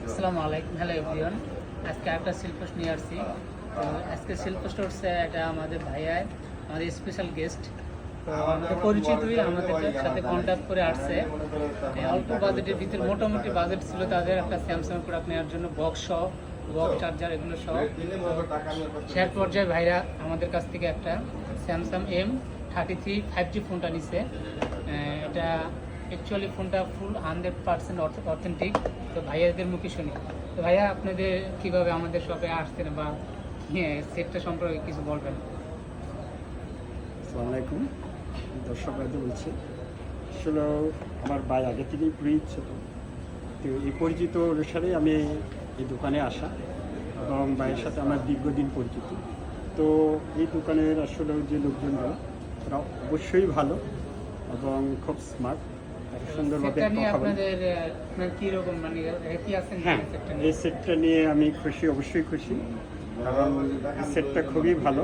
আসসালামু আলাইকুম, hello everyone. আজকে একটা সেল পোস্ট নিয়ে আসছি। তো আজকে সেল পোস্ট হচ্ছে এটা আমাদের ভাইয়ায়, আমাদের স্পেশাল গেস্ট। তো আমাদের পরিচিতই আমাদের সাথে কন্ট্যাক্ট করে আসছে। অল্প বাজেটের ভিতরে, মোটামুটি বাজেট ছিল তাদের একটা স্যামসাং প্রোডাক্ট নেওয়ার জন্য, বক্স সহ, বক্স চার্জার এগুলো সহ। শেয়ার পর্যায়ে ভাইরা আমাদের কাছ থেকে একটা স্যামসাং M33 5G ফোনটা নিছে। এটা অ্যাকচুয়ালি ফোনটা ফুল 100% অথেন্টিক। তো ভাইয়াদের মুখে শুনি। তো ভাইয়া, আপনাদের কিভাবে আমাদের শপে আসতেন বা সেটটা সম্পর্কে কিছু বলবেন? আসসালামু আলাইকুম, দর্শক রাজ্য বলছি। আসলে আমার ভাই আগে থেকেই পরিচিত, তো এই পরিচিত অনুসারেই আমি এই দোকানে আসা এবং ভাইয়ের সাথে আমার দীর্ঘদিন পরিচিত। তো এই দোকানের আসলে যে লোকজনরা তারা অবশ্যই ভালো এবং খুব স্মার্ট, সুন্দরভাবে সেটটা নিয়ে কথা বলে। আপনার কি রকম, মানে কি আছেন? হ্যাঁ, এই সেটটা নিয়ে আমি খুশি, অবশ্যই খুশি, কারণ এই সেটটা খুবই ভালো।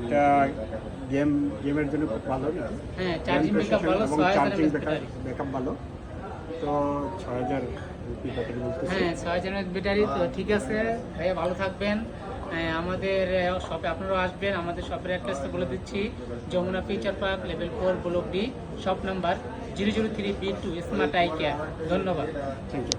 এটা গেমের জন্য খুব ভালো, হ্যাঁ, চার্জিং ব্যাকআপ ভালো, এবং 6000 চার্জিং mAh ব্যাটারি। ব্যাকআপ ভালো। তো 6000 ব্যাটারি বলতেছে। হ্যাঁ, 6000 mAh ব্যাটারি। তো ঠিক আছে ভাইয়া, ভালো থাকবেন। আমাদের শপে আপনারাও আসবেন। আমাদের শপের অ্যাড্রেসটা বলে দিচ্ছি: Jamuna future park, level 4, block D, shop number 003B2, smart eye care. ধন্যবাদ। Thank you.